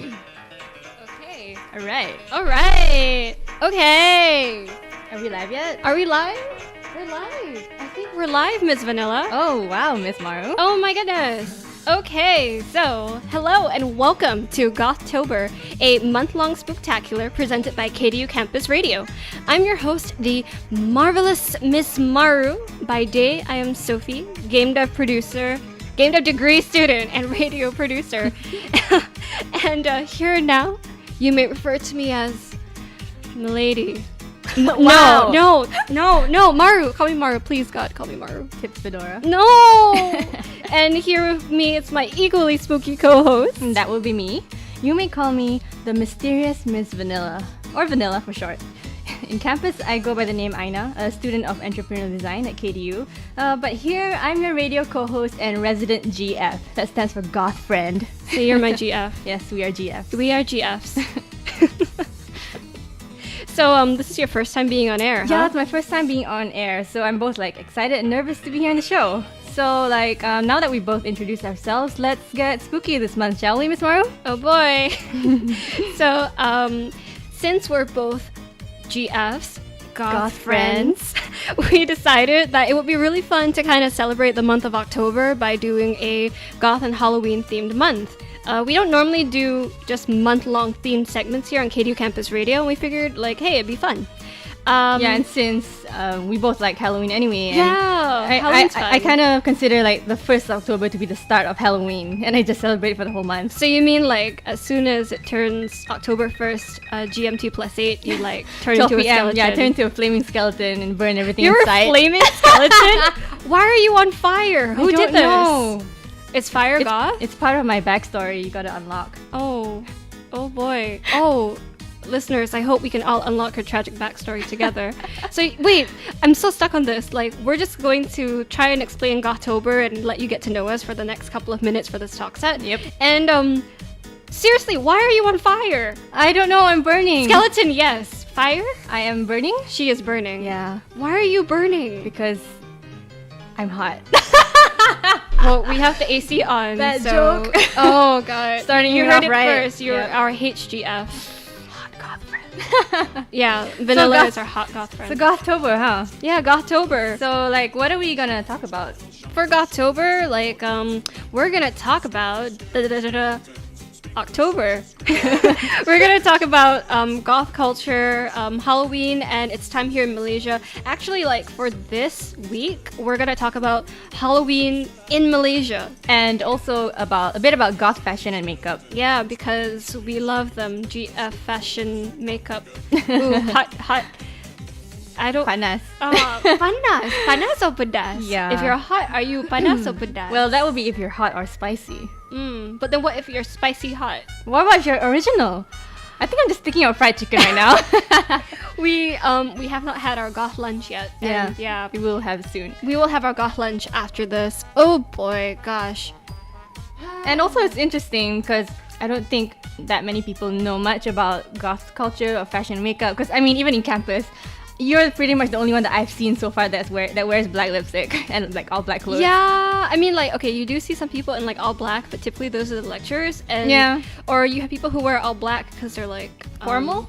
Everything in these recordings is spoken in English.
Okay. All right. Okay. Are we live yet? Are we live? We're live. I think we're live, Miss Vanilla. Oh, wow, Miss Maru. Oh my goodness. Okay, so hello and welcome to GOTHTOBER, a month-long spooktacular presented by KDU Campus Radio. I'm your host, the Marvelous Miss Maru. By day, I am Sophie, game dev degree student, and radio producer. And here now, you may refer to me as Milady. Wow. No, Maru. Call me Maru, please, God, call me Maru. Tips Fedora. No! And here with me is my equally spooky co-host. That will be me. You may call me the mysterious Miss Vanilla, or Vanilla for short. In campus, I go by the name Aina, a student of entrepreneurial design at KDU. But here, I'm your radio co-host and resident GF. That stands for Goth Friend. So you're my GF. Yes, we are GFs. We are GFs. So this is your first time being on air, huh? Yeah, it's my first time being on air, so I'm both excited and nervous to be here on the show. So now that we both introduced ourselves, let's get spooky this month, shall we, Miss Maru? Oh boy. So since we're both GFs, Goth friends, we decided that it would be really fun to kind of celebrate the month of October by doing a Goth and Halloween themed month. We don't normally do just month-long themed segments here on KDU Campus Radio, and we figured, hey, it'd be fun. And since we both like Halloween anyway, Halloween's fun. I kind of consider the 1st of October to be the start of Halloween, and I just celebrate for the whole month. So you mean as soon as it turns October 1st, GMT +8, you turn into a skeleton? Yeah, I turn into a flaming skeleton and burn everything You're inside. You're a flaming skeleton? Why are you on fire? Who did this? Know. It's fire goth? It's part of my backstory you gotta unlock. Oh boy. Oh, listeners, I hope we can all unlock her tragic backstory together. So wait, I'm so stuck on this. We're just going to try and explain Gothtober and let you get to know us for the next couple of minutes for this talk set. Yep. And seriously, why are you on fire? I don't know, I'm burning. Skeleton, yes. Fire? I am burning? She is burning. Yeah. Why are you burning? Because I'm hot. Well, we have the AC on. That so... joke. Oh god. Starting you it heard off it right. first. You're our HGF. Hot goth friend. Yeah, Vanilla is our hot goth friend. So Gothtober, huh? Yeah, Gothtober. So what are we gonna talk about? For Gothtober, we're gonna talk about October. We're gonna talk about goth culture, Halloween, and its time here in Malaysia. Actually, for this week, we're gonna talk about Halloween in Malaysia, and also a bit about goth fashion and makeup. Yeah, because we love them. GF fashion makeup. Ooh, hot. I don't. Panas. Panas or pedas? Yeah. If you're hot, are you panas or pedas? Well, that would be if you're hot or spicy. But then what if you're spicy hot? What about if you're original? I think I'm just thinking of fried chicken right now. We have not had our goth lunch yet. Yeah. We will have soon. We will have our goth lunch after this. Oh boy, gosh. And also it's interesting because I don't think that many people know much about goth culture or fashion and makeup. Because even in campus, you're pretty much the only one that I've seen so far that wears black lipstick and all black clothes. Yeah, okay, you do see some people in all black, but typically those are the lecturers, and or you have people who wear all black because they're formal.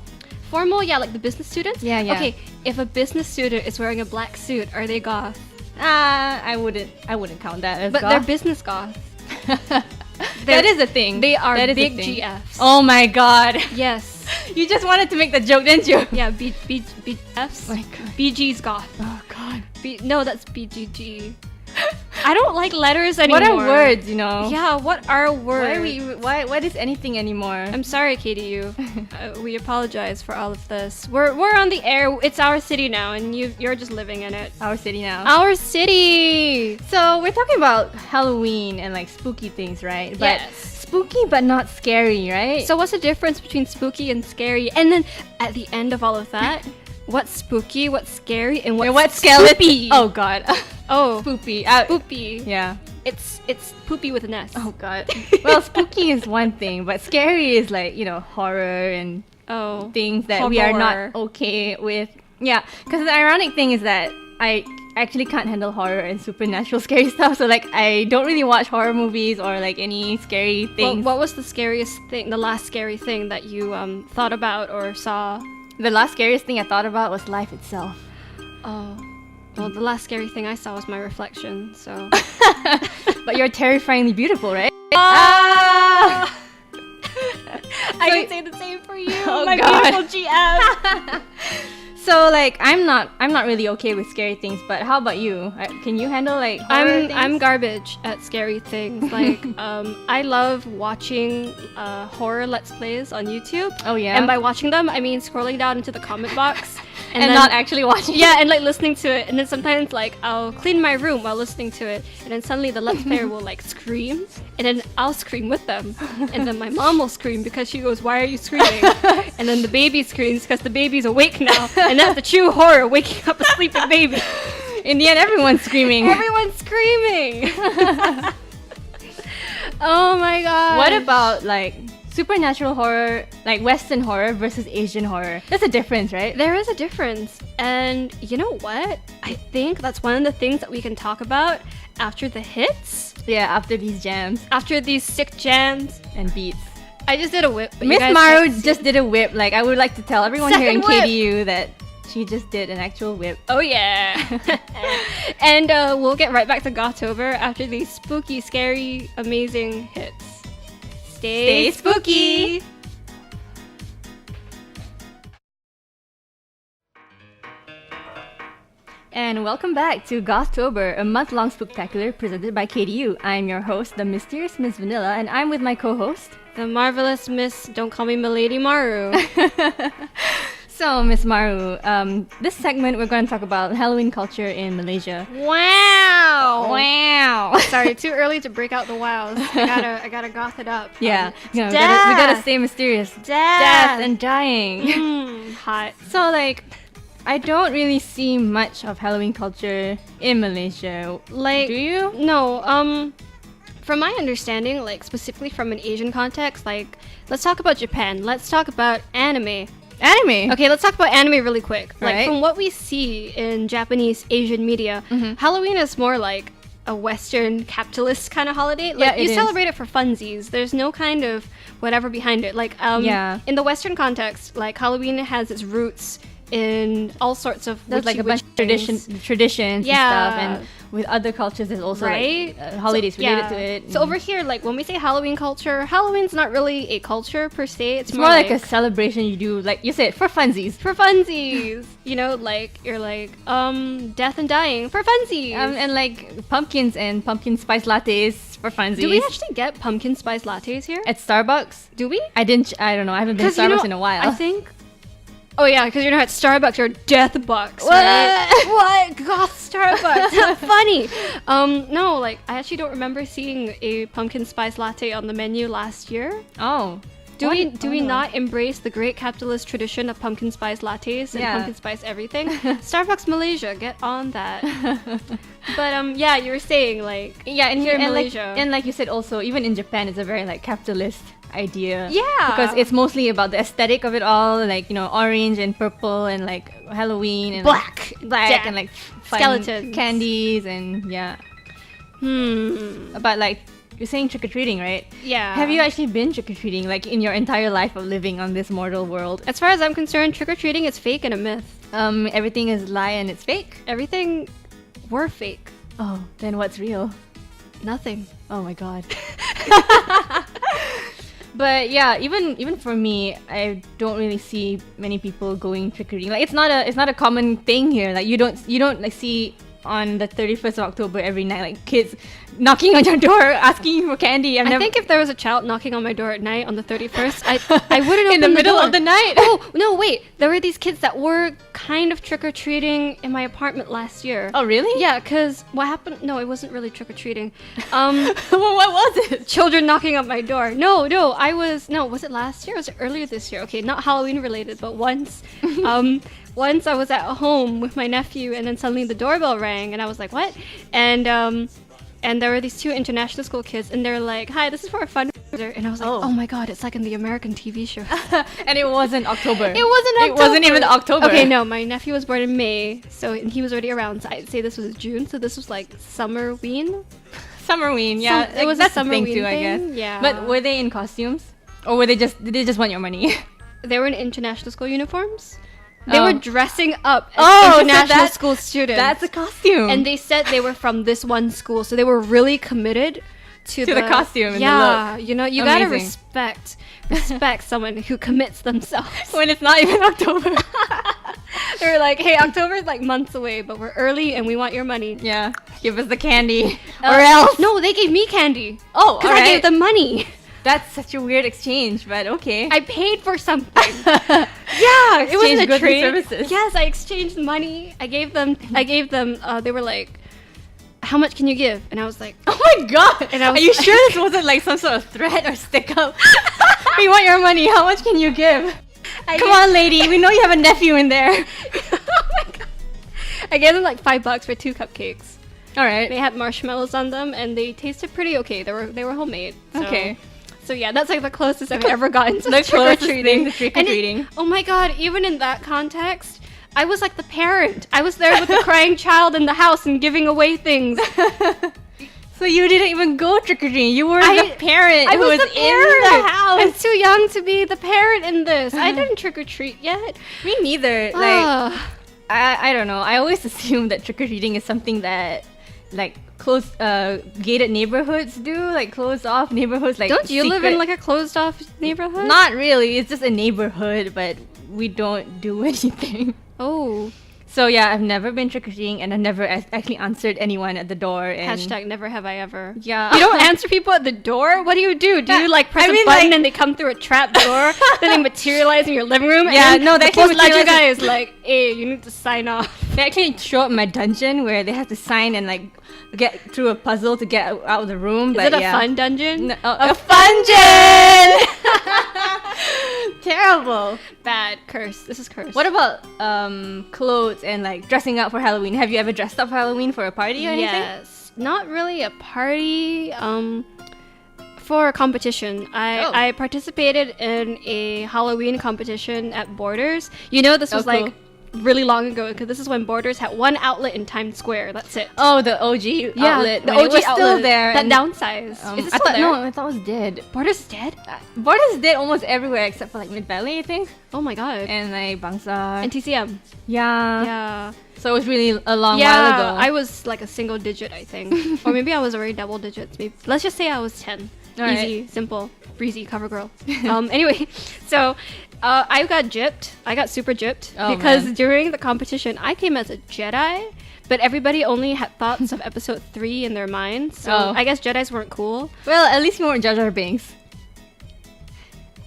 Formal, yeah, the business students. Yeah. Okay, if a business student is wearing a black suit, are they goth? I wouldn't count that as but goth. They're business goth. That is a thing. They are that big GFs. Oh my god. Yes. You just wanted to make the joke, didn't you? Yeah, BGFs. Oh my god. BG's goth. Oh god. No, that's BGG. I don't like letters anymore. What are words, Yeah, what are words? What is anything anymore? I'm sorry, KDU. We apologize for all of this. We're on the air. It's our city now, and you're just living in it. Our city now. Our city! So we're talking about Halloween and spooky things, right? But yes. Spooky but not scary, right? So what's the difference between spooky and scary? And then at the end of all of that, what's spooky, what's scary, and what's skeleton? Oh god. Oh, spoopy. Spoopy. Yeah. It's poopy with an S. Oh god. Well, spooky is one thing, but scary is horror and things that we are not okay with. Yeah, because the ironic thing is that actually can't handle horror and supernatural scary stuff. So like I don't really watch horror movies or like any scary things. What was the scariest thing, the last scary thing that you thought about or saw? The last scariest thing I thought about was life itself. Oh, well, the last scary thing I saw was my reflection, so... But you're terrifyingly beautiful, right? I can say the same for you, Oh, my God. beautiful GM. So like I'm not really okay with scary things, but how about you? Can you handle like horror things? I'm garbage at scary things. Like I love watching horror let's plays on YouTube. Oh yeah. And by watching them, I mean scrolling down into the comment box and then, not actually watching. Yeah, and like listening to it, and then sometimes like I'll clean my room while listening to it, and then suddenly the let's player will like scream, and then I'll scream with them, and then my mom will scream because she goes, "Why are you screaming?" And then the baby screams because the baby's awake now, and that's the true horror, waking up a sleeping baby. In the end, everyone's screaming. Everyone's screaming. Oh my god. What about like supernatural horror, like Western horror versus Asian horror? There's a difference, right? There is a difference. And you know what? I think that's one of the things that we can talk about after the hits. Yeah, after these jams After these sick jams. and beats. I just did a whip. But you Miss guys Maru can't see. just did a whip. Like I would like to tell everyone here in Second whip. KDU that she just did an actual whip. Oh yeah. And we'll get right back to Gothtober after these spooky, scary, amazing hits. Stay spooky! And welcome back to Gothtober, a month-long spooktacular presented by KDU. I'm your host, the mysterious Miss Vanilla, and I'm with my co-host, The Marvelous Miss Don't Call Me Milady Maru. So, Miss Maru, this segment we're going to talk about Halloween culture in Malaysia. Wow! Wow! Sorry, too early to break out the wows. I gotta goth it up. Yeah, you know, we death. gotta stay mysterious. Death and dying. Hot. So, like, I don't really see much of Halloween culture in Malaysia. Like, do you? No, from my understanding, like, specifically from an Asian context, like, let's talk about Japan. Let's talk about anime. Anime? Okay, let's talk about anime really quick. Like, Right. from what we see in Japanese Asian media, Halloween is more like a Western capitalist kind of holiday. Like, Yeah, it you is. celebrate it for funsies. There's no kind of whatever behind it. Like, Yeah. in the Western context, like, Halloween has its roots in all sorts of There's like a bunch of things. traditions Yeah. and stuff, and with other cultures there's also Right? like holidays related Yeah. to it. So over here, like when we say Halloween culture, Halloween's not really a culture per se. It's it's more like a celebration you do, like you said, for funsies. for funsies. You know, like you're like death and dying for funsies. And like pumpkins and pumpkin spice lattes for funsies. Do we actually get pumpkin spice lattes here? at Starbucks? Do we? I don't know. I haven't been to 'Cause, you Starbucks know, in a while. I think. Oh yeah, because you're not at Starbucks, you're Death Bucks, What? right? What? Goth Starbucks. That's funny. No, like I actually don't remember seeing a pumpkin spice latte on the menu last year. Oh. Do What? we Oh. not embrace the great capitalist tradition of pumpkin spice lattes and Yeah. pumpkin spice everything? Starbucks Malaysia, get on that. But yeah, you were saying like Yeah, and here in and Malaysia. like you said, also even in Japan, it's a very like capitalist idea. Yeah. because it's mostly about the aesthetic of it all, like orange and purple and like Halloween and Black. black Yeah. and like fun Skeletons. candies and yeah. But like you're saying trick or treating, right? Yeah. Have you actually been trick or treating like in your entire life of living on this mortal world? As far as I'm concerned, trick or treating is fake and a myth. Everything is lie and it's fake. Everything were fake. Oh, then what's real? Nothing. Oh my god. But yeah, even for me, I don't really see many people going trick or treating. Like it's not a common thing here. Like you don't like see on the 31st of October every night like kids knocking on your door asking you for candy. I think if there was a child knocking on my door at night on the 31st, I wouldn't open in the middle door. of the night. Oh no, wait! There were these kids that were kind of trick or treating in my apartment last year. Oh really? Yeah, because what happened? No, it wasn't really trick or treating. Well, what was it? Children knocking on my door. No, was it last year? Or was it earlier this year? Okay, not Halloween related, but once, once I was at home with my nephew, and then suddenly the doorbell rang, and I was like, "What?" And there were these two international school kids, and they're like, "Hi, this is for a And I was like, oh my god, it's like in the American TV show. And it wasn't October. It wasn't October. It wasn't even October. Okay, no, my nephew was born in May, and he was already around. So I'd say this was June. So this was like Summerween. Summerween, yeah. It was that's a a thing Summerween too, I guess. thing, yeah. But were they in costumes, or did they just want your money? They were in international school uniforms. They Oh. were dressing up as Oh, so international school students. That's a costume. And they said they were from this one school, so they were really committed to the costume and the yeah, look. you know, you gotta Amazing. respect someone who commits themselves. when it's not even October. They were like, hey, October's like months away, but we're early and we want your money. Yeah, give us the candy, or else. No, they gave me candy. Oh, Because I gave them money. That's such a weird exchange, but okay. I paid for something. Yeah, It wasn't a goods and trade. services. Yes, I exchanged money. I gave them. They were like, "How much can you give?" And I was like, Oh my god! And I was Are you like- sure this wasn't like some sort of threat or stick up? We want your money. How much can you give? Come on, lady. We know you have a nephew in there. "Oh my god!" I gave them like $5 for 2 cupcakes. All right. They had marshmallows on them, and they tasted pretty okay. They were homemade. So. Okay. So yeah, that's like the closest I've ever gotten to The trick or closest thing treating. to trick-or-treating. Oh my god! Even in that context, I was like the parent. I was there with the crying child in the house and giving away things. So you didn't even go trick-or-treating. You were I- the parent I who was was the parent. in the house. I'm too young to be the parent in this. I didn't trick or treat yet. Me neither. Like, Ah. I don't know. I always assume that trick-or-treating is something that, like, gated neighborhoods do, like closed off neighborhoods. Like, Don't you live in secret- like a closed off neighborhood? Not really. It's just a neighborhood, but we don't do anything. Oh. So yeah, I've never been trick-or-treating, and I've never actually answered anyone at the door. And Hashtag never have I ever. Yeah. You don't answer people at the door? What do? Do you like press I a mean, button like- and they come through a trap door? Then they materialize in your living room? Yeah, and no, they the actually postmaster guy materialize- is like, hey, you need to sign off. They actually show up in my dungeon where they have to sign and like get through a puzzle to get out of the room. Is but it a yeah. fun dungeon? No, a fungeon! Terrible. Bad. Curse. This is curse. What about clothes and like dressing up for Halloween? Have you ever dressed up for Halloween for a party or anything? Yes. Not really a party. For a competition. Oh. I participated in a Halloween competition at Borders. You know, this was cool. like really long ago because this is when Borders had one outlet in Times Square. That's it. Oh, the OG outlet. the when OG it was outlet still there. that and, downsized. Is it I still thought, there? No, I thought it was dead. Borders is dead? Borders did almost everywhere except for like Mid Valley, I think, Oh my god. and like Bangsa. And TCM. Yeah. Yeah. So it was really a long while Yeah, ago. I was like a single digit, I think. Or maybe I was already double digits. Maybe. Let's just say I was 10. All right. Easy, simple, breezy, cover girl. Anyway, so I got gypped. I got super gypped Oh, because man. during the competition, I came as a Jedi, but everybody only had thoughts of episode 3 in their minds. So Oh. I guess Jedis weren't cool. Well, at least you weren't Jar Jar Binks.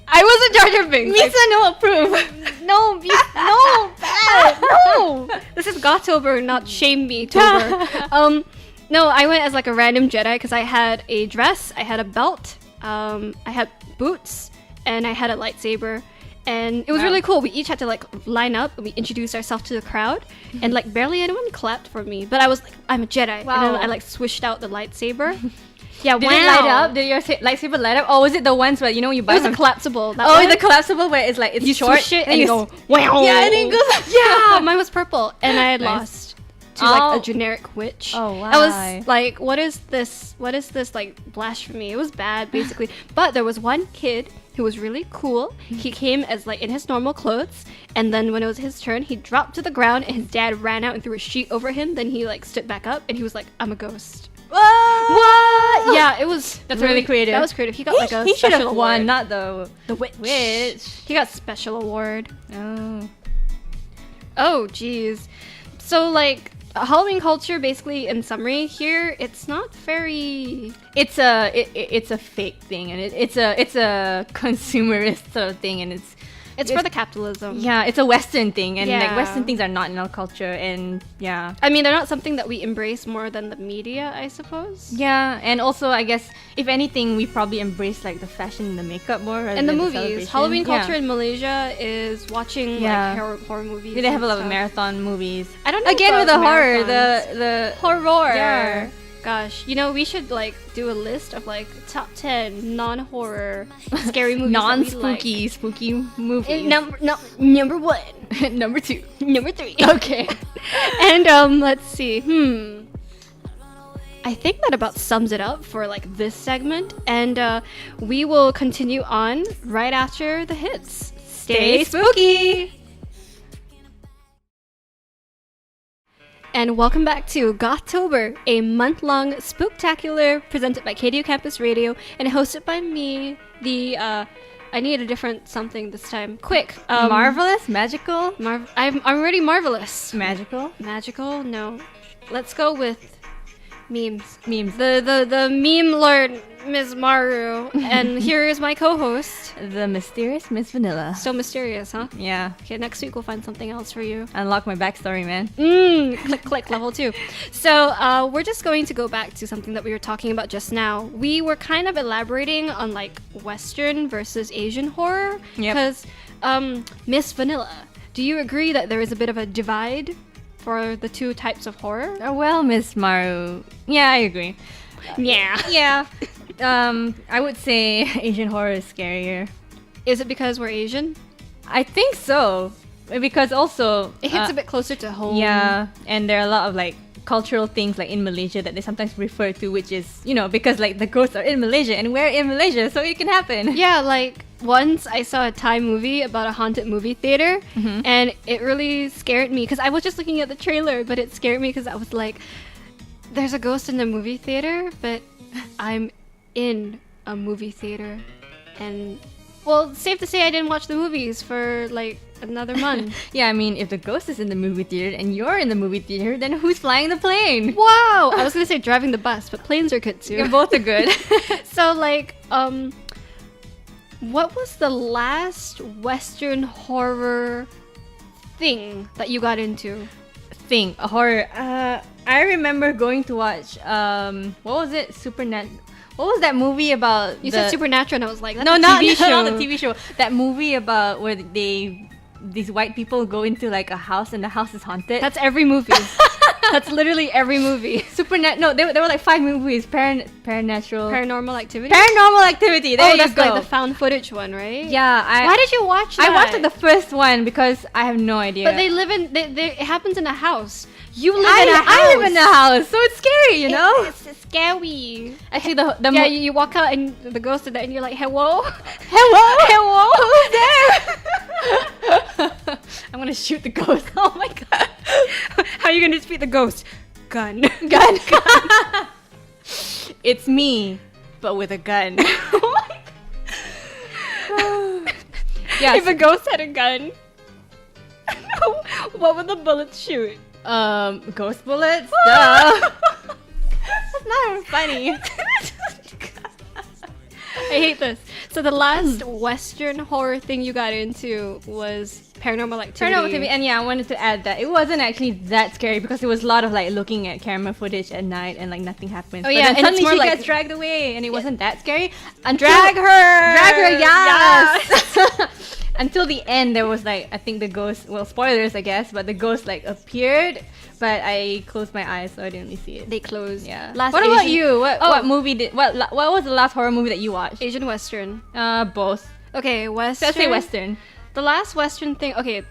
I wasn't Jar Jar Binks. Misa no approve. No, no, bad. No. This is Gothtober, not shame me tober. No, I went as like a random Jedi because I had a dress, I had a belt, I had boots, and I had a lightsaber. And it was Wow. really cool. We each had to like line up and we introduced ourselves to the crowd. And like barely anyone clapped for me. But I was like, I'm a Jedi. And Wow. then I like swished out the lightsaber. Yeah, Did wow. it light up? Did your lightsaber light up? Or was it the ones where, you know, when you It buy was a from... collapsible. That Oh, one. the collapsible where it's like, it's You short. swish it and you go, wow. Yeah, and it goes... Yeah, mine was purple, and I had Nice. lost to like Oh. a generic witch. Oh, I why? was like, what is this? What is this like blasphemy? It was bad, basically. But there was one kid who was really cool. He came as like in his normal clothes, and then when it was his turn, he dropped to the ground, and his dad ran out and threw a sheet over him. Then he like stood back up, and he was like, "I'm a ghost." What? Yeah, it was. That's really creative. That was creative. He got like a He should special have won, award. not the the witch. witch. He got special award. Oh. Oh, geez. So, like, Halloween culture, basically, in summary, here, it's not very... It's a fake thing, and it's a consumerist sort of thing, and It's for the capitalism. yeah, it's a Western thing, and like Yeah. Western things are not in our culture, and yeah. I mean, they're not something that we embrace more than the media, I suppose. Yeah, and also I guess if anything, we probably embrace like the fashion and the makeup more. rather And the than movies. celebration. Halloween Yeah. culture in Malaysia is watching Yeah. like horror movies. They have a and lot of stuff. marathon movies. I don't know Again about with the horror, marathons. the horror. yeah. Gosh, we should like do a list of like top 10 non-horror scary movies. Non-spooky, spooky movies. Number 1. Number 2. Number 3. Okay. And let's see. I think that about sums it up for like this segment, and we will continue on right after the hits. Stay spooky! And welcome back to GOTHTOBER, a month-long spooktacular presented by KDU Campus Radio and hosted by me, I need a different something this time. Quick. Marvelous? Magical? I'm already marvelous. Magical? Magical? No. Let's go with memes. Memes. The meme lord, Miss Maru. And here is my co-host. The mysterious Miss Vanilla. So mysterious, huh? Yeah. Okay, next week we'll find something else for you. Unlock my backstory, man. Click, level 2. So we're just going to go back to something that we were talking about just now. We were kind of elaborating on like Western versus Asian horror. Because Miss Vanilla, do you agree that there is a bit of a divide for the two types of horror? Oh, well, Miss Maru. Yeah, I agree. Yeah. I would say Asian horror is scarier. Is it because we're Asian? I think so. Because also... It hits a bit closer to home. Yeah, and there are a lot of like cultural things like in Malaysia that they sometimes refer to, which is, because like the ghosts are in Malaysia and we're in Malaysia, so it can happen. Yeah, like once I saw a Thai movie about a haunted movie theater, and it really scared me because I was just looking at the trailer, but it scared me because I was like, there's a ghost in the movie theater, but I'm in a movie theater. And, well, safe to say I didn't watch the movies for like another month. Yeah, I mean, if the ghost is in the movie theater and you're in the movie theater, then who's flying the plane? Wow! I was gonna say driving the bus, but planes are good too. Yeah, both are good. So, like, what was the last Western horror thing that you got into? Horror. I remember going to watch, what was it? What was that movie about? You said Supernatural, and I was like, that's no, a not TV show. not the TV show. That movie about where these white people go into like a house and the house is haunted. That's every movie. That's literally every movie. No, there were like 5 movies. Paranormal Activity. Paranormal Activity. There you that's go. like the found footage one, right? Yeah. Why did you watch that? I watched the first one because I have no idea. But they live in. It happens in a house. You live in a house. I live in a house, so it's scary, It's scary. Actually, you walk out and the ghost is there, and you're like, hello. Who's there? I'm gonna shoot the ghost. Oh my god. How are you gonna defeat the ghost? Gun. It's me, but with a gun. Oh my god. Yeah. If a ghost had a gun, what would the bullets shoot? Ghost bullets? Duh. That's not funny. I hate this. So the last Western horror thing you got into was Paranormal Activity. And yeah, I wanted to add that it wasn't actually that scary because it was a lot of like looking at camera footage at night and like nothing happens. Oh yeah, and suddenly she gets dragged away and it wasn't that scary. Drag her, yes. Until the end, there was like, I think the ghost, well, spoilers I guess, but the ghost like appeared, but I closed my eyes so I didn't really see it. They closed. Yeah. What about you? What movie what was the last horror movie that you watched? Asian Western. Both. Okay, Western. Let's say Western. The last Western thing, okay,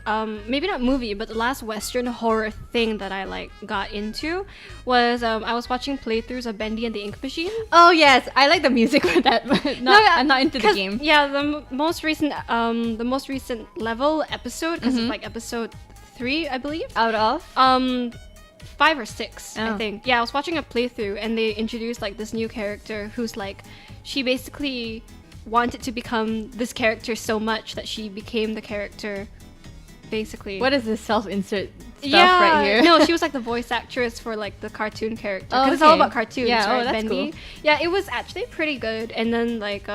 maybe not movie, but the last Western horror thing that I like got into was I was watching playthroughs of Bendy and the Ink Machine. Oh yes, I like the music for that, but I'm not into the game. Yeah, the most recent level episode, because it's like episode 3, I believe. Out of 5 or 6, I think. Yeah, I was watching a playthrough and they introduced like this new character who's like, she basically wanted to become this character so much that she became the character, basically. What is this self-insert stuff right here? No, she was like the voice actress for like the cartoon character. Because it's all about cartoons, right? That's Bendy. cool. Yeah, it was actually pretty good. And then like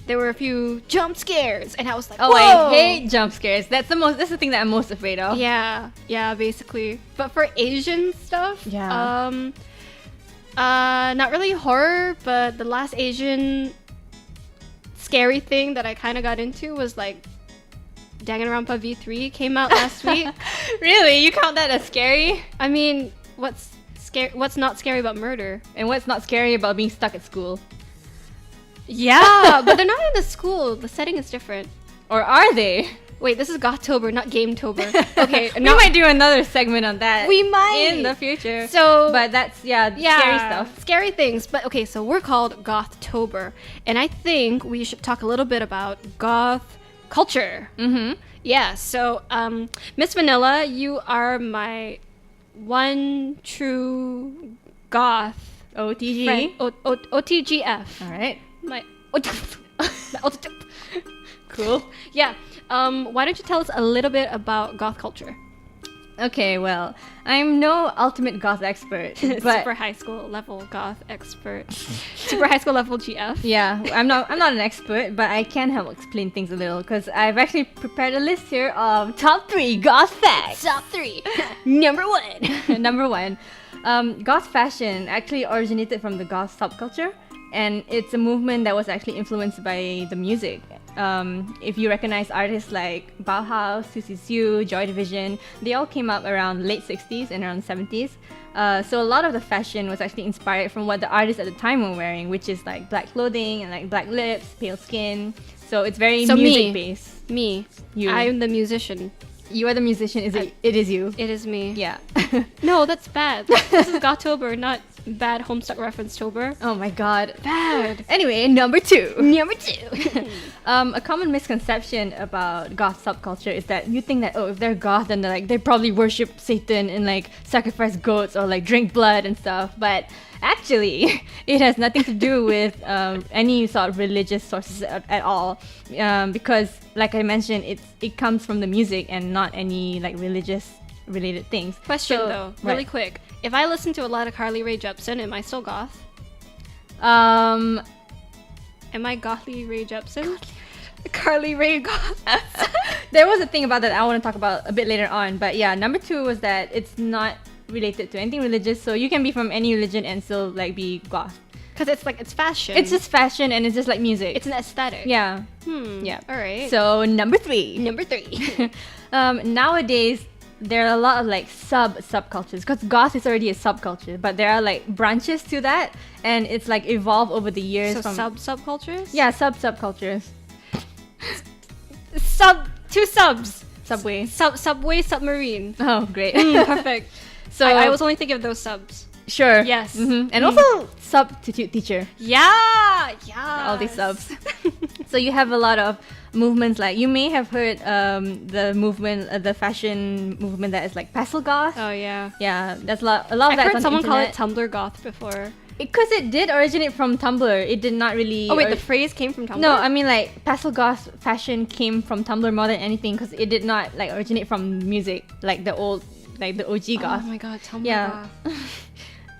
there were a few jump scares, and I was like, oh, whoa! I hate jump scares. That's the thing that I'm most afraid of. Yeah, basically. But for Asian stuff, not really horror, but the last Asian scary thing that I kind of got into was like Danganronpa V3 came out last week. Really? You count that as scary? I mean, what's What's not scary about murder? And what's not scary about being stuck at school? Yeah, but they're not in the school. The setting is different. Or are they? Wait, this is Gothtober, not Gametober. Okay, We might do another segment on that. We might. In the future. So, but that's, scary stuff. Scary things. But okay, so we're called Gothtober. And I think we should talk a little bit about goth culture. Mm-hmm. Yeah, so Miss Vanilla, you are my one true goth OTG. friend. OTGF. All right. My Cool. Yeah. Why don't you tell us a little bit about goth culture? Okay, well, I'm no ultimate goth expert, but Super high school level goth expert. Super high school level GF. yeah, I'm not an expert, but I can help explain things a little because I've actually prepared a list here of top 3 goth facts. Top 3. Number 1. Number 1, goth fashion actually originated from the goth subculture, and it's a movement that was actually influenced by the music. If you recognize artists like Bauhaus, Susie Sioux, Joy Division, they all came up around late 60s and around 70s. So a lot of the fashion was actually inspired from what the artists at the time were wearing, which is like black clothing and like black lips, pale skin. So it's very music-based. Me. You. I'm the musician. You are the musician. It is you. It is me. Yeah. No, that's bad. This is Gothtober, not bad Homestuck reference tober. Oh my god. Bad. Anyway, number 2. Number 2. A common misconception about goth subculture is that you think that, if they're goth, then they probably worship Satan and like sacrifice goats or like drink blood and stuff. But actually, it has nothing to do with any sort of religious sources at all. Because, like I mentioned, it comes from the music and not any like religious related things. Question So, though, really quick. If I listen to a lot of Carly Rae Jepsen, am I still goth? Um, Am I Gothy Rae Jepsen? Carly Rae goth. there was a thing about that I want to talk about a bit later on, but yeah, number 2 was that it's not related to anything religious, so you can be from any religion and still like be goth. Because it's fashion. It's just fashion and it's just like music. It's an aesthetic. Yeah. Yeah. All right. So number 3. Number 3. Nowadays there are a lot of like subcultures because goth is already a subculture, but there are like branches to that, and it's like evolved over the years. So from subcultures. Yeah, subcultures. Two subs. Subway. Subway submarine. Oh, great. Perfect. So I was only thinking of those subs. Sure. Yes. And also substitute teacher. Yeah. All these subs. So you have a lot of movements, like you may have heard the movement, the fashion movement that is like pastel goth. Oh yeah. Yeah, that's a lot of I've that. heard someone call it Tumblr goth before. Because it did originate from Tumblr. It did not really. Oh wait, the phrase came from Tumblr? No, I mean like pastel goth fashion came from Tumblr more than anything because it did not like originate from music like the old, like the OG goth. Oh my god, Tumblr Yeah. goth.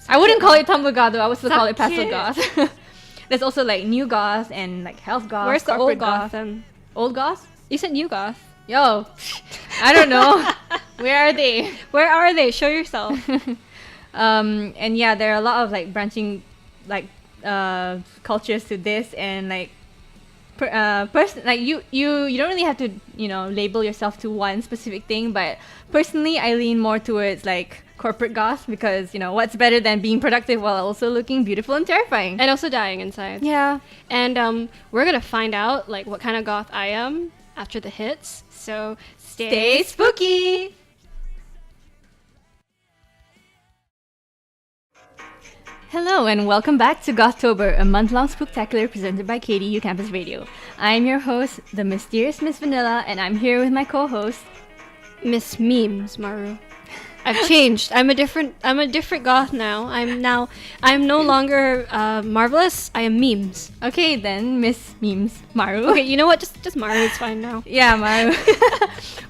I wouldn't call it Tumblr goth though. I would still So call it pastel cute. goth. There's also like new goth and like health goth. Where's the corporate old goth then? Old goth? You said new goth. Yo, I don't know. Where are they? Where are they? Show yourself. And yeah, there are a lot of like branching like cultures to this, and like like you don't really have to label yourself to one specific thing, but personally I lean more towards like corporate goth because what's better than being productive while also looking beautiful and terrifying And also dying inside. yeah. And we're gonna find out like what kind of goth I am after the hits. So stay spooky. Hello and welcome back to Gothtober, a month-long spooktacular presented by KDU Campus Radio. I'm your host, the mysterious Miss Vanilla, and I'm here with my co-host, Miss Memes Maru. I've changed. I'm a different goth now. I'm no longer Marvelous. I am Memes. Okay, then Miss Memes Maru. Okay, you know what? Just Maru is fine now. Yeah, Maru.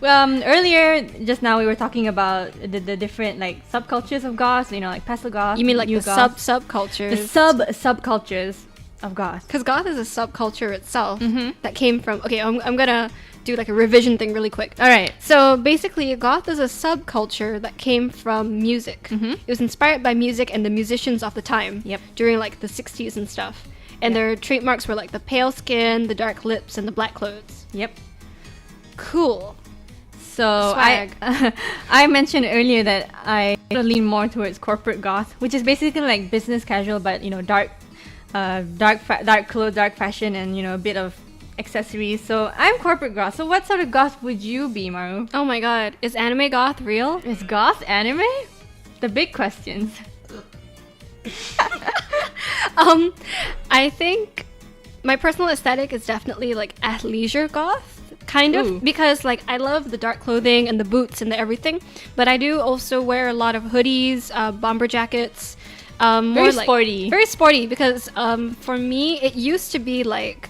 Well, earlier, just now we were talking about the different like subcultures of goth. Like pastel goth. You mean like new the goth. subcultures? The subcultures of goth. Because goth is a subculture itself that came from. Okay, I'm gonna do like a revision thing really quick. All right. So basically, goth is a subculture that came from music. It was inspired by music and the musicians of the time. Yep. During like the 60s and stuff. And their trademarks were like the pale skin, the dark lips, and the black clothes. Yep. Cool. So Swag. I mentioned earlier that I lean more towards corporate goth, which is basically like business casual, but dark clothes, dark fashion, and a bit of accessories. So I'm corporate goth. So what sort of goth would you be, Maru? Oh my god, is anime goth real? Is goth anime? The big questions. I think my personal aesthetic is definitely like athleisure goth, kind of, Ooh. because like I love the dark clothing and the boots and the everything, but I do also wear a lot of hoodies, bomber jackets, more sporty. Very sporty, because for me it used to be like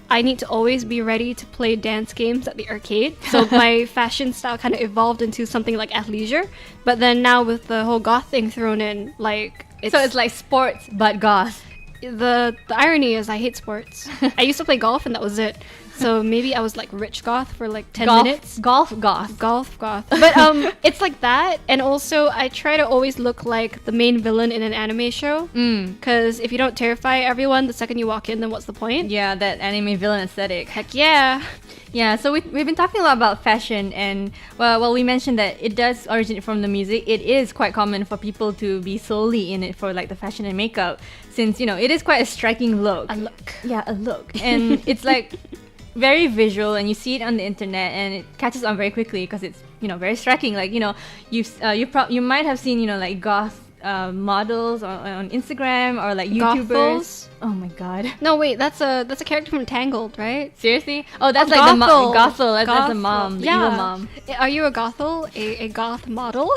I need to always be ready to play dance games at the arcade. So my fashion style kind of evolved into something like athleisure. But then now with the whole goth thing thrown in, like It's like sports but goth. The irony is I hate sports. I used to play golf and that was it. So maybe I was like rich goth for like 10 minutes. Golf goth. Golf goth. But it's like that, and also I try to always look like the main villain in an anime show. Because if you don't terrify everyone the second you walk in, then what's the point? Yeah, that anime villain aesthetic. Heck yeah. Yeah, so we've been talking a lot about fashion, and well, we mentioned that it does originate from the music. It is quite common for people to be solely in it for like the fashion and makeup, since it is quite a striking look. A look. Yeah, a look, and it's like very visual, and you see it on the internet, and it catches on very quickly because it's very striking. Like you might have seen like goth models on Instagram or like YouTubers. Gothels? Oh my god. No, wait, that's a character from Tangled, right? Seriously? Oh, that's Oh, like the Gothel. Gothel. That's the Gothel. mom, the Yeah. evil mom. Are you a Gothel? A goth model?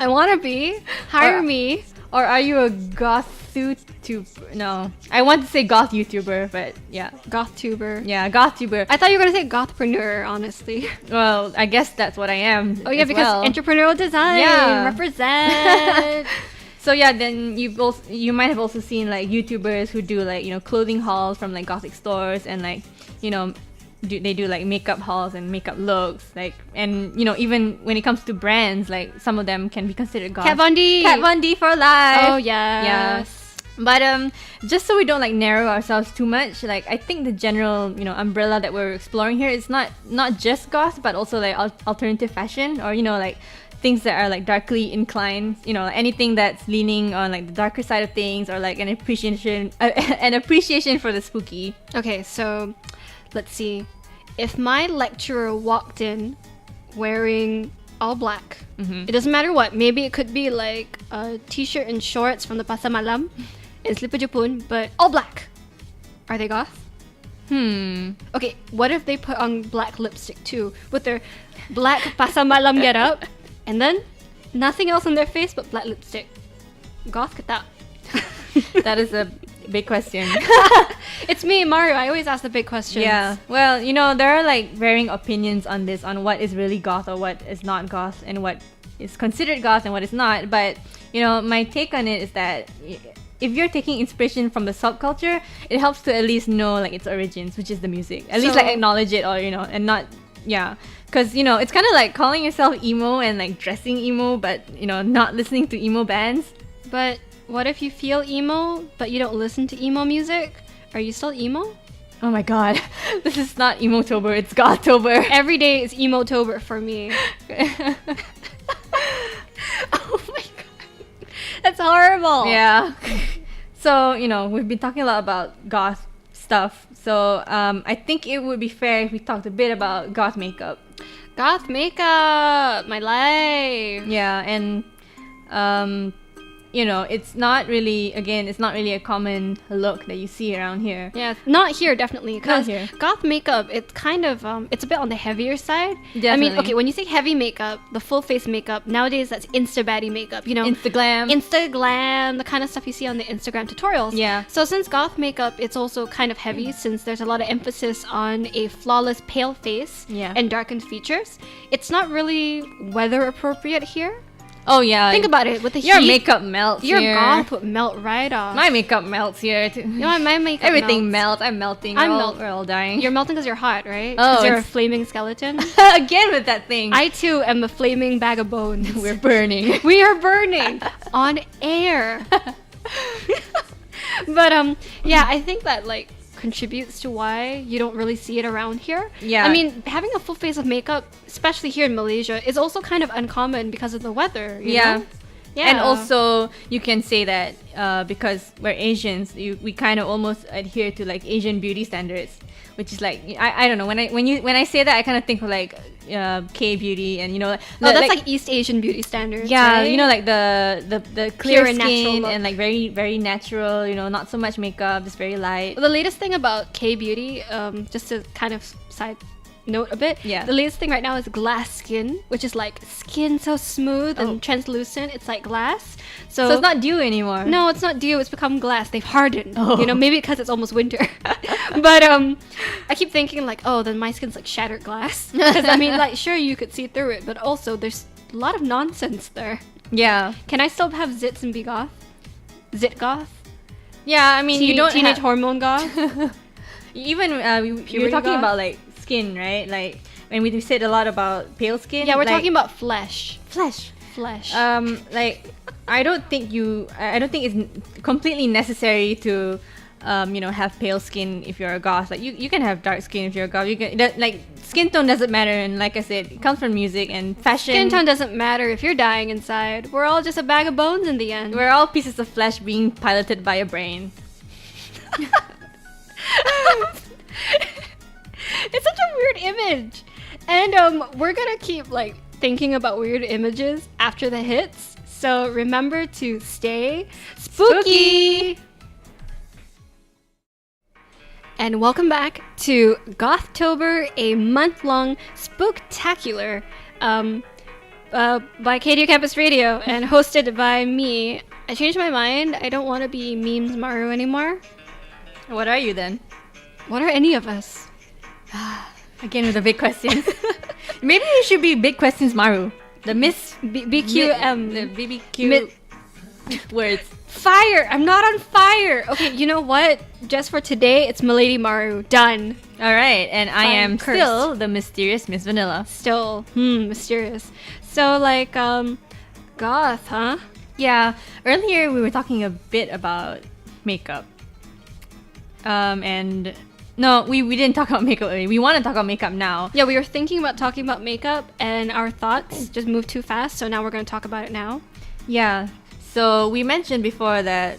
I want to be. Hire Or- me. Or are you a goth-tuber? No, I want to say goth YouTuber, but yeah, GothTuber. yeah, goth-tuber. I thought you were going to say gothpreneur, honestly. Well, I guess that's what I am. Oh yeah, as because well. entrepreneurial design. Yeah. Represent. So yeah, then you might have also seen like YouTubers who do like clothing hauls from like gothic stores, and like they do like makeup hauls and makeup looks, like, and even when it comes to brands, like some of them can be considered goth. Kat Von D. Kat Von D for life. Oh yes. Yeah. But just so we don't like narrow ourselves too much, like I think the general umbrella that we're exploring here is not just goth, but also like alternative fashion, or like things that are like darkly inclined, anything that's leaning on like the darker side of things, or like an appreciation for the spooky. Okay, so let's see. If my lecturer walked in wearing all black, it doesn't matter what. Maybe it could be like a t-shirt and shorts from the Pasar Malam and slipper Japun, but all black. Are they goth? Okay, what if they put on black lipstick too, with their black Pasar Malam get up, and then nothing else on their face but black lipstick? Goth ke tak? That is a big question. It's me, Maru. I always ask the big questions. Yeah. Well, there are like varying opinions on this, on what is really goth or what is not goth, and what is considered goth and what is not. But my take on it is that if you're taking inspiration from the subculture, it helps to at least know like its origins, which is the music. At least So- like acknowledge it, or and not because it's kind of like calling yourself emo and like dressing emo, but not listening to emo bands. But what if you feel emo, but you don't listen to emo music? Are you still emo? Oh my god, this is not emo-tober, it's goth-tober. Every day is emo-tober for me. Oh my god. That's horrible. Yeah. So, we've been talking a lot about goth stuff. So, I think it would be fair if we talked a bit about goth makeup. Goth makeup, my life. Yeah, and it's not really a common look that you see around here. Yeah, not here, definitely. Because Not here. goth makeup, it's kind of, it's a bit on the heavier side. I mean, Definitely. okay, when you say heavy makeup, the full face makeup, nowadays that's Insta-baddie makeup, Instaglam. Insta-glam, the kind of stuff you see on the Instagram tutorials. Yeah. So since goth makeup, it's also kind of heavy, since there's a lot of emphasis on a flawless pale face Yeah. and darkened features, it's not really weather appropriate here. Oh yeah. Think about it, with the your heat, makeup melts your here. goth would melt right off. My makeup melts here too. my makeup Everything melts. melts. I'm melting. I'm We're all dying. You're melting because you're hot, right? Oh, 'Cause you're a it's- flaming skeleton. Again with that thing. I too am a flaming bag of bones. We're burning. We are burning on air. But yeah, I think that like contributes to why you don't really see it around here. Yeah. I mean, having a full face of makeup, especially here in Malaysia, is also kind of uncommon because of the weather. You know? Yeah. And also, you can say that because we're Asians, we kind of almost adhere to like Asian beauty standards, which is like I don't know, when I say that, I kind of think of like K beauty, and that's like East Asian beauty standards. Yeah, right? like the clear Pure and natural skin look. and like very very natural. Not so much makeup, just very light. The latest thing about K beauty, just to kind of side note a bit, Yeah. the latest thing right now is glass skin, which is like skin so smooth and translucent, it's like glass. So So it's not dew anymore. No, it's not dew, it's become glass. They've hardened. Oh. Maybe because it's almost winter. But I keep thinking like, oh, then my skin's like shattered glass. Because I mean, like, sure, you could see through it, but also there's a lot of nonsense there. Yeah. Can I still have zits and be goth? Zit goth? Yeah, I mean, you don't teenage have, hormone goth? even you were Puberty talking goth? about like skin, right? Like, and we said a lot about pale skin. Yeah, we're like, talking about flesh. flesh. Flesh. I don't think it's completely necessary to have pale skin if you're a goth. Like you can have dark skin if you're a goth. Skin tone doesn't matter, and like I said, it comes from music and fashion. Skin tone doesn't matter if you're dying inside. We're all just a bag of bones in the end. We're all pieces of flesh being piloted by a brain. It's such a weird image. And we're gonna keep like thinking about weird images after the hits. So remember to stay spooky. And welcome back to GOTHTOBER, a month-long spooktacular by KDU Campus Radio and hosted by me. I changed my mind. I don't want to be Memes Maru anymore. What are you then? What are any of us? Again with the big questions. Maybe you should be Big Questions Maru. The Miss BQM. The BBQ words. Fire! I'm not on fire! Okay, you know what? Just for today, it's Milady Maru. Done. Alright, and I Fine, am cursed. still the mysterious Miss Vanilla. Still, mysterious. So, like, goth, huh? Yeah, earlier we were talking a bit about makeup. And no, we didn't talk about makeup earlier. We want to talk about makeup now. Yeah, we were thinking about talking about makeup, and our thoughts just moved too fast, so now we're going to talk about it now. Yeah, so we mentioned before that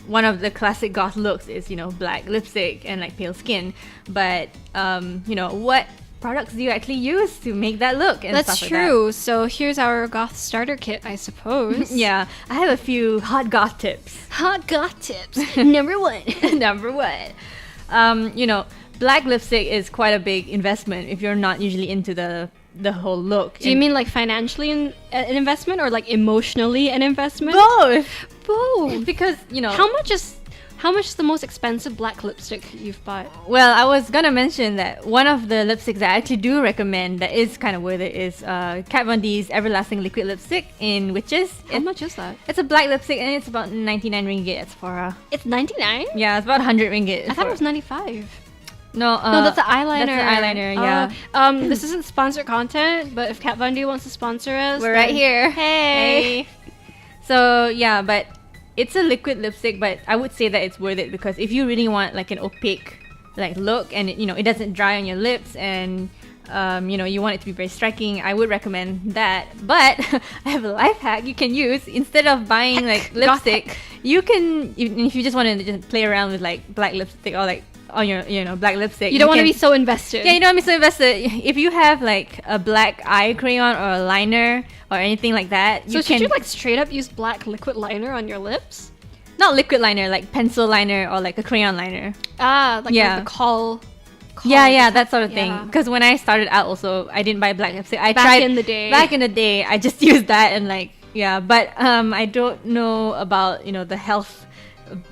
one of the classic goth looks is, black lipstick and like pale skin. But, what products do you actually use to make that look and That's stuff true. like So here's our goth starter kit, I suppose. that? Yeah, I have a few hot goth tips. Hot goth tips. Number one. Number one. Black lipstick is quite a big investment if you're not usually into the whole look. Do you mean like financially an investment or like emotionally an investment? both? Both. Because, How much is the most expensive black lipstick you've bought? well, I was gonna mention that one of the lipsticks that I actually do recommend that is kind of worth it is Kat Von D's Everlasting Liquid Lipstick in Witches. How much is that? It's a black lipstick and it's about 99 ringgit at Sephora. It's 99? Yeah, it's about 100 ringgit. I thought it was 95. No, No, that's the eyeliner. That's the eyeliner, yeah. This isn't sponsored content, but if Kat Von D wants to sponsor us, We're right then- here. Hey. So, yeah, but it's a liquid lipstick, but I would say that it's worth it because if you really want like an opaque like look and it doesn't dry on your lips and you want it to be very striking, I would recommend that. But I have a life hack you can use. Instead of buying like lipstick, you can, if you just want to just play around with like black lipstick or like on your black lipstick, You don't want to can- be so invested. yeah, you don't want to be so invested. If you have like a black eye crayon or a liner or anything like that, So should you like straight up use black liquid liner on your lips? not liquid liner, like pencil liner or like a crayon liner. Ah, like Yeah. the call. Yeah, that sort of thing. Yeah. Because when I started out, also I didn't buy black lipstick. I Back tried in the day. Back in the day, I just used that and like but I don't know about the health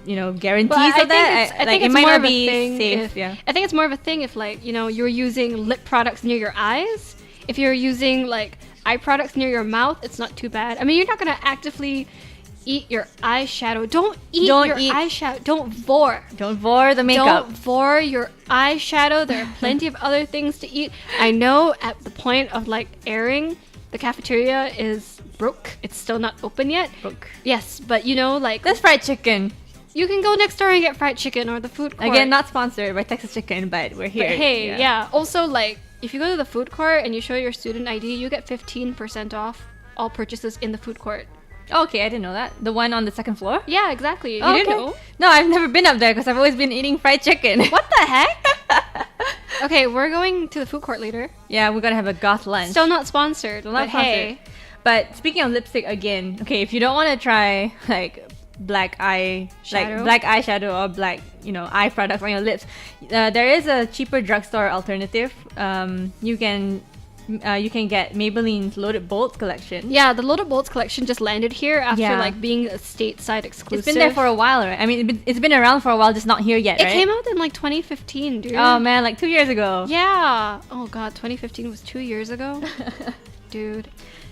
guarantees Well, I of that. I think it it's might more not of a be thing safe. if- Yeah. I think it's more of a thing if like you're using lip products near your eyes. If you're using like eye products near your mouth, it's not too bad. I mean, you're not gonna actively eat your eyeshadow. Don't eat Don't your eat- eyeshadow. Don't vor. Don't vor the makeup. Don't vor your eyeshadow. There are plenty of other things to eat. I know at the point of like airing, the cafeteria is broke. It's still not open yet. Broke. Yes, but like That's fried chicken. You can go next door and get fried chicken or the food court. Again, not sponsored by Texas Chicken, but we're here. But hey, yeah. Also, like, if you go to the food court and you show your student ID, you get 15% off all purchases in the food court. Okay, I didn't know that. The one on the second floor? Yeah, exactly. Oh, You didn't okay. know? No, I've never been up there because I've always been eating fried chicken. What the heck? Okay, we're going to the food court later. Yeah, we're gonna have a goth lunch. Still not sponsored. Still not but sponsored. hey. But speaking of lipstick again, okay, if you don't want to try like black eyeshadow or black, eye products on your lips, there is a cheaper drugstore alternative. You can get Maybelline's Loaded Bolts collection. Yeah, the Loaded Bolts collection just landed here after Yeah. like being a stateside exclusive. It's been there for a while, right? I mean, it's been around for a while, just not here yet, It right? came out in like 2015, dude. Oh man, like 2 years ago. Yeah. Oh god, 2015 was 2 years ago. Dude.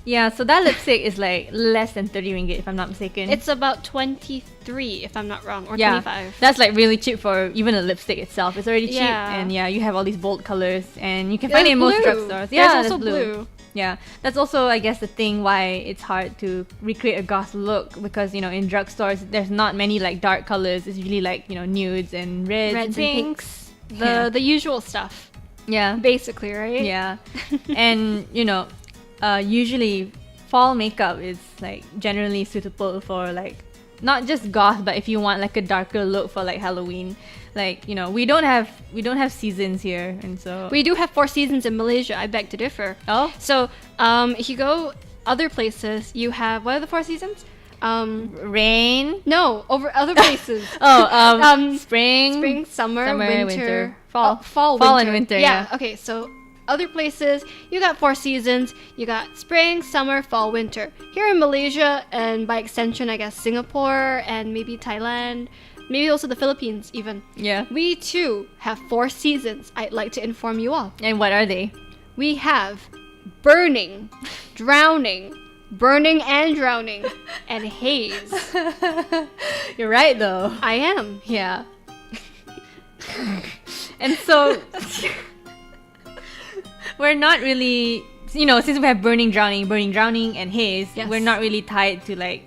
Yeah, so that lipstick is like less than 30 ringgit if I'm not mistaken. It's about 23 if I'm not wrong, or yeah, 25. that's like really cheap for even a lipstick itself. It's already cheap, Yeah. and yeah, you have all these bold colors, and you can There's find it in most blue. drugstores. There's Yeah, also there's blue. Yeah, that's also, I guess, the thing why it's hard to recreate a goth look, because in drugstores there's not many like dark colors. It's usually like nudes and reds Reds and pinks. The usual stuff, Yeah, basically, right? yeah, and usually fall makeup is like generally suitable for like not just goth, but if you want like a darker look for like Halloween. Like we don't have seasons here, and so We do have 4 seasons in Malaysia. I beg to differ. oh So, if you go other places, you have, what are the 4 seasons? rain. No, over other places. Spring, Spring, summer, winter, fall. fall, Fall winter. and winter, Yeah. yeah. Okay, so other places, you got 4 seasons. You got spring, summer, fall, winter. Here in Malaysia, and by extension, I guess Singapore and maybe Thailand, maybe also the Philippines even. Yeah. We too have 4 seasons. I'd like to inform you all. And what are they? We have burning, drowning, burning and drowning, and haze. You're right though. I am. Yeah. And so we're not really, since we have burning, drowning, and haze, Yes. we're not really tied to like,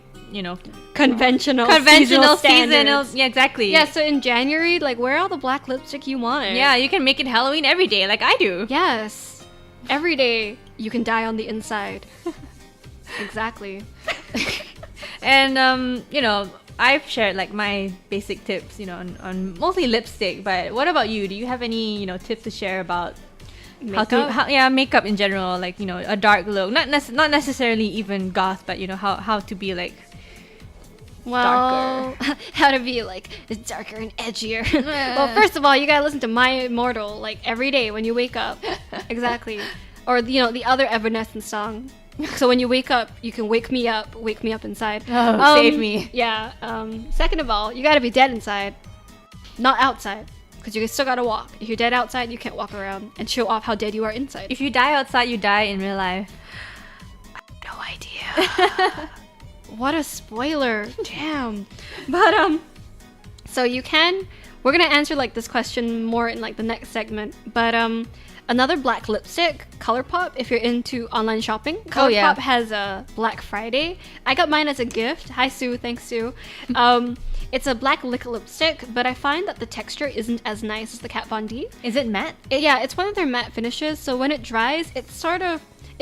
Conventional conventional seasonal seasonal. standards. Yeah, exactly. Yeah, so in January, like, wear all the black lipstick you want. Yeah, you can make it Halloween every day, like I do. Yes. Every day, you can die on the inside. Exactly. And I've shared like my basic tips, on mostly lipstick. But what about you? Do you have any, tips to share about makeup in general? Like a dark look, not necessarily even goth, but how to be like Well, darker. how to be like darker and edgier. Well, first of all, you gotta listen to My Immortal like every day when you wake up. Exactly. Or the other Evanescence song. So when you wake up, you can wake me up inside. Oh, save me. Yeah. Second of all, you gotta be dead inside, not outside, because you still gotta walk. If you're dead outside, you can't walk around and show off how dead you are inside. If you die outside, you die in real life. No idea. What a spoiler. Damn. But so we're gonna answer like this question more in like the next segment. But another black lipstick, ColourPop, if you're into online shopping. ColourPop yeah. has a Black Friday. I got mine as a gift. Hi Sue, thanks Sue. It's a black liquid lipstick, but I find that the texture isn't as nice as the Kat Von D. Is it matte? Yeah, it's one of their matte finishes, so when it dries, it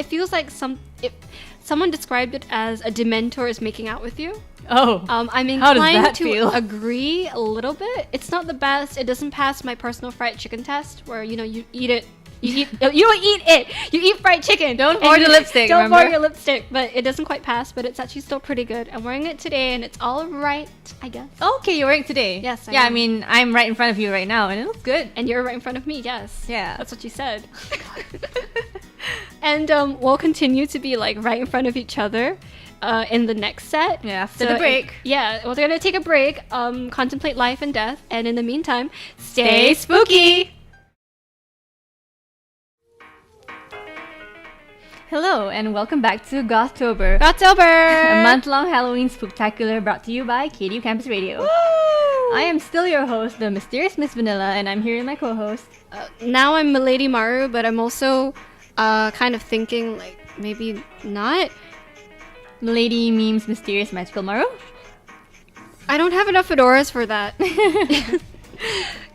feels like someone described it as a Dementor is making out with you. Oh. I'm How does inclined that to feel? agree a little bit. It's not the best. It doesn't pass my personal fried chicken test, where you eat it. You don't eat it. You eat fried chicken. Don't And pour the lipstick, Don't pour remember? your lipstick. But it doesn't quite pass. But it's actually still pretty good. I'm wearing it today, and it's all right, I guess. Okay, you're wearing it today. Yes, I Yeah, I am. mean, I'm right in front of you right now, and it looks good. And you're right in front of me. Yes. Yeah. That's what you said. And we'll continue to be like right in front of each other in the next set. Yeah, after the break. We're gonna take a break, contemplate life and death, and in the meantime, stay spooky! Hello, and welcome back to GOTHTOBER, GOTHTOBER! a month-long Halloween spooktacular brought to you by KDU Campus Radio. Woo! I am still your host, the mysterious Miss Vanilla, and I'm here with my co-host. Now I'm Milady Maru, but I'm also kind of thinking like maybe not. Milady Memes Mysterious Magical Maru. I don't have enough fedoras for that.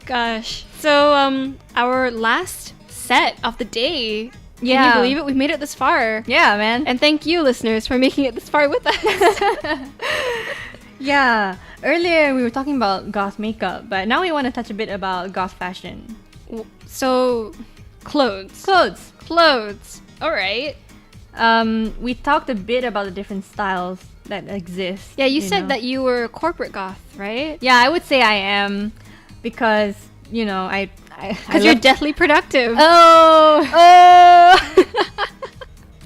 Gosh. So, our last set of the day. Yeah. Can you believe it? We've made it this far. Yeah, man. And thank you, listeners, for making it this far with us. Yeah. Earlier we were talking about goth makeup, but now we want to touch a bit about goth fashion. So, clothes. All right. We talked a bit about the different styles that exist. Yeah, you said that you were corporate goth, right? Yeah, I would say I am because, Because you're deathly productive. I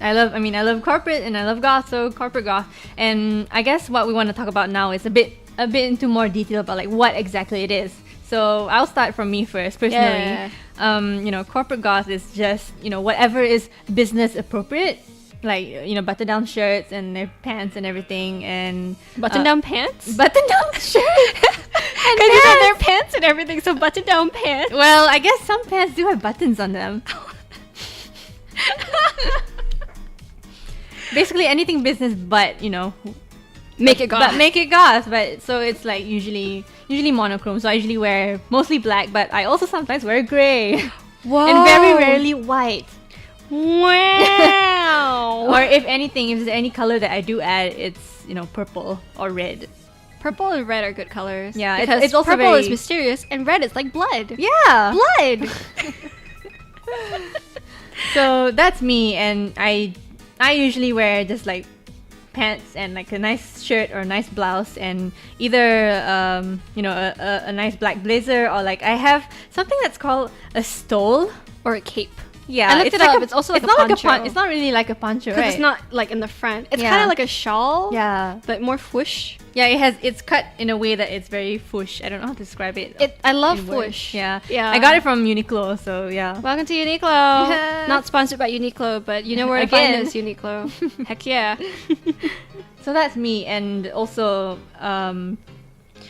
love corporate and I love goth, so corporate goth. And I guess what we want to talk about now is a bit into more detail about like what exactly it is. So I'll start from me first, personally. Yeah. Corporate goth is just, whatever is business appropriate. Like, button-down shirts and their pants and everything, and Button-down pants? Button-down shirts and Because you have their pants and everything, so button-down pants. Well, I guess some pants do have buttons on them. Basically anything business, but Make it goth. But make it goth. But so it's like usually monochrome. So I usually wear mostly black, but I also sometimes wear gray. Whoa. And very rarely white. Wow. Or if anything, if there's any color that I do add, it's purple or red. Purple and red are good colors. Yeah, because it's also purple very is mysterious and red is like blood. Yeah, Blood. So that's me, and I usually wear just like pants and like a nice shirt or a nice blouse, and either a nice black blazer, or like I have something that's called a stole Or a cape. Yeah, I looked it up. It's also like a poncho. It's not really like a poncho, right? Because it's not like in the front. It's Yeah. kind of like a shawl. Yeah, But more fwoosh. yeah. It's cut in a way that it's very fwoosh. I don't know how to describe it. I love in words. fwoosh. Yeah, Yeah. I got it from Uniqlo, so yeah. Welcome to Uniqlo. Yeah. Not sponsored by Uniqlo, but you know where to Again. find us, Uniqlo. Heck yeah. So that's me, and also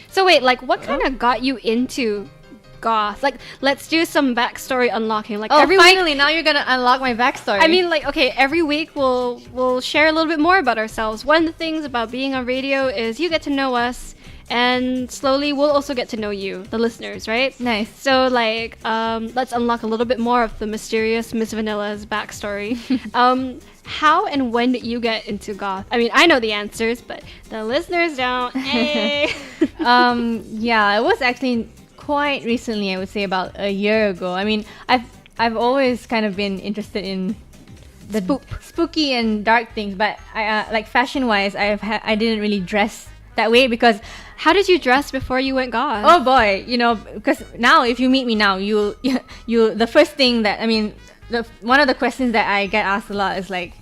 So wait, like what kind of got you into goth? Like, let's do some backstory unlocking. Like every week. finally, now you're gonna unlock my backstory. I mean, like, okay, every week we'll share a little bit more about ourselves. One of the things about being on radio is you get to know us, and slowly we'll also get to know you, the listeners, right? nice. So, like, let's unlock a little bit more of the mysterious Miss Vanilla's backstory. How and when did you get into goth? I mean, I know the answers, but the listeners don't. Hey. Yeah, it was actually quite recently. I would say about a year ago. I mean, I've always kind of been interested in the spooky and dark things, but I like fashion wise, I didn't really dress that way because. How did you dress before you went goth? Oh boy, because now if you meet me now, you the first thing that one of the questions that I get asked a lot is like,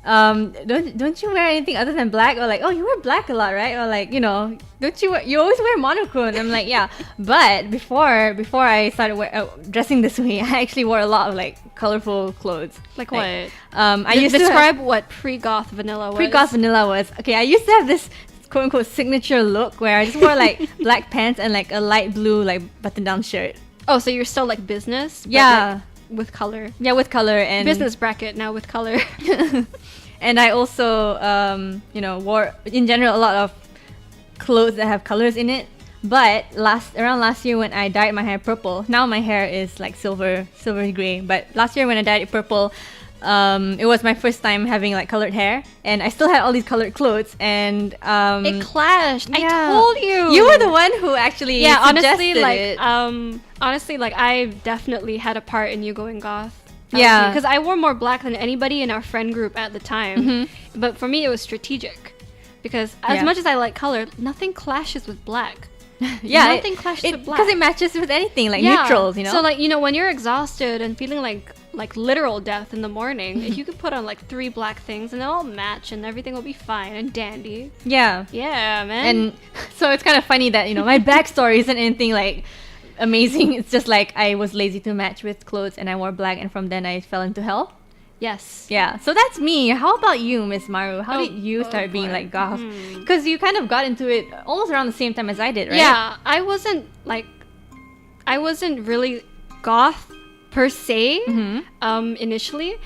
don't you wear anything other than black? Or like, oh, you wear black a lot, right? Or like, don't you always wear monochrome? And I'm like, yeah. But before I started dressing this way, I actually wore a lot of like colorful clothes. Like what? I used describe what pre-goth vanilla was. Pre-goth vanilla was okay. I used to have this quote unquote signature look where I just wore like black pants and like a light blue like button-down shirt. Oh, so you're still like business? But, Yeah. like, with color. Yeah, with color and Business bracket now with color. And I also, wore in general a lot of clothes that have colors in it. But around last year when I dyed my hair purple, now my hair is like silvery gray. But last year when I dyed it purple, it was my first time having like colored hair, and I still had all these colored clothes, and it clashed. yeah. I told you. You were the one who actually honestly, suggested like it. honestly, like I definitely had a part in you going goth. Yeah. Because I wore more black than anybody in our friend group at the time. Mm-hmm. But for me, it was strategic. Because as much as I like color, nothing clashes with black. Yeah, nothing clashes with black. because it matches with anything, like neutrals, So like, when you're exhausted and feeling like literal death in the morning, if you could put on like 3 black things and they'll all match and everything will be fine and dandy. Yeah. Yeah, man. And so it's kind of funny that, my backstory isn't anything like amazing. It's just like I was lazy to match with clothes and I wore black, and from then I fell into hell. Yes. Yeah. So that's me. How about you, Miss Maru? How Oh, did you start being boy. like goth? Because you kind of got into it almost around the same time as I did, right? Yeah, I wasn't really goth per se. Initially,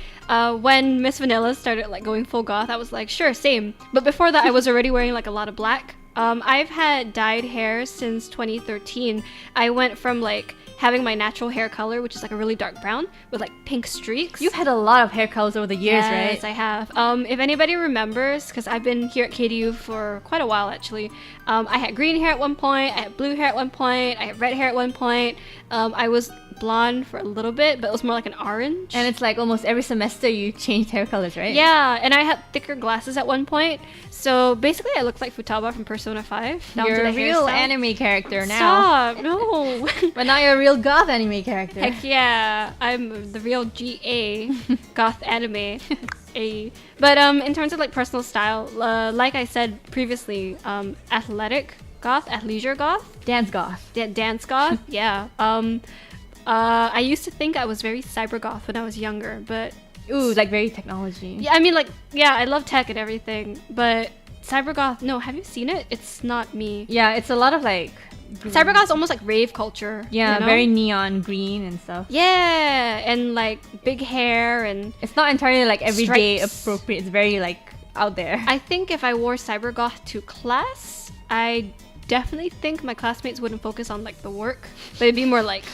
when Miss Vanilla started like going full goth, I was like, sure, same. But before that, I was already wearing like a lot of black. I've had dyed hair since 2013. I went from like having my natural hair color, which is like a really dark brown with like pink streaks. You've had a lot of hair colors over the years, right? Yes, I have. If anybody remembers, because I've been here at KDU for quite a while actually, I had green hair at one point, I had blue hair at one point, I had red hair at one point. I was blonde for a little bit, but it was more like an orange. And it's like almost every semester you changed hair colors, right? Yeah, and I had thicker glasses at one point. So basically I looked like Futaba from Persona 5. Down You're to the a real hairstyle. anime character now. Stop, no. But now you're a real goth anime character. Heck yeah, I'm the real GA, goth anime. But in terms of like personal style, like I said previously, athletic goth, athleisure goth. Dance goth. Dance goth, yeah. I used to think I was very cyber goth when I was younger, but Ooh, like very technology. yeah, I mean like yeah, I love tech and everything, but cyber goth, no, have you seen it? It's not me. Yeah, it's a lot of like Cyber goth is almost like rave culture. yeah, you know? very neon green and stuff. Yeah, and like big hair and It's not entirely like everyday Stripes. appropriate. It's very like out there. I think if I wore cyber goth to class, I definitely think my classmates wouldn't focus on like the work, but it'd be more like,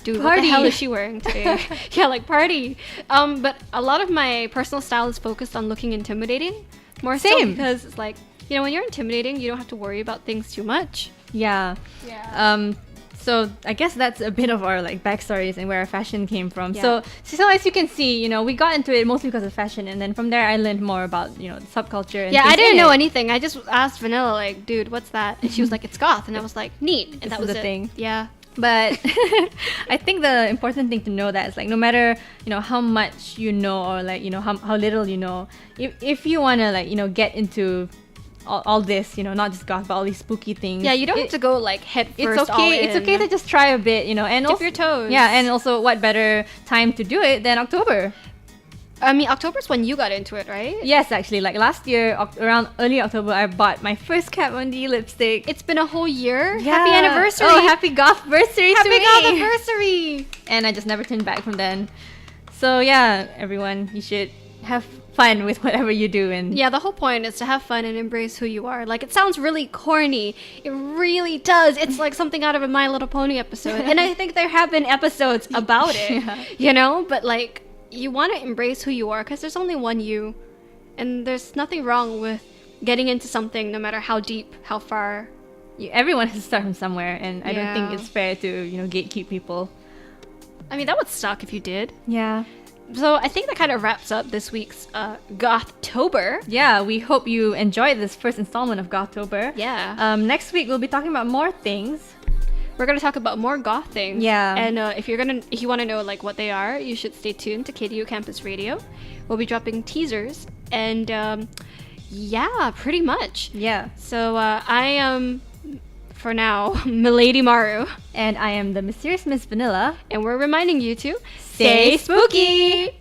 dude, what the Party. hell is she wearing today? Yeah, like party. But a lot of my personal style is focused on looking intimidating, more so Same. because it's like, you know, when you're intimidating, you don't have to worry about things too much. Yeah. So I guess that's a bit of our like backstories and where our fashion came from. Yeah. So as you can see, you know, we got into it mostly because of fashion, and then from there I learned more about, you know, the subculture. And Yeah, things I didn't in know it. anything. I just asked Vanilla, like, dude, what's that? And she was like, it's goth. And I was like, neat. And This that is was the it. thing. Yeah. But I think the important thing to know that is like no matter, you know, how much you know or like, you know, how little you know, if you want to like, you know, get into all this, you know, not just goth but all these spooky things. Yeah, you don't have to go like head first. It's okay. It's okay to just try a bit, you know, and dip also, your toes. Yeah, and also what better time to do it than October? I mean, October's when you got into it, right? Yes, actually, like last year, around early October, I bought my first Kat Von D lipstick. It's been a whole year. Yeah. Happy anniversary. Oh, happy goth anniversary to Happy me. goth anniversary. And I just never turned back from then. So yeah, everyone, you should have fun with whatever you do. And Yeah, the whole point is to have fun and embrace who you are. Like, it sounds really corny. It really does. It's like something out of a My Little Pony episode. And I think there have been episodes about it, Yeah. you know? But like, you want to embrace who you are because there's only one you. And there's nothing wrong with getting into something no matter how deep, how far. everyone has to start from somewhere, and I don't think Yeah. it's fair to, you know, gatekeep people. I mean, that would suck if you did. Yeah. So I think that kind of wraps up this week's Gothtober. Yeah, we hope you enjoyed this first installment of Gothtober. Yeah. Next week we'll be talking about more things. We're gonna talk about more goth things. Yeah. And if you want to know like what they are, you should stay tuned to KDU Campus Radio. We'll be dropping teasers and yeah, pretty much. Yeah. So I am, for now, Milady Maru, And I am the Mysterious Miss Vanilla. and we're reminding you to Stay spooky!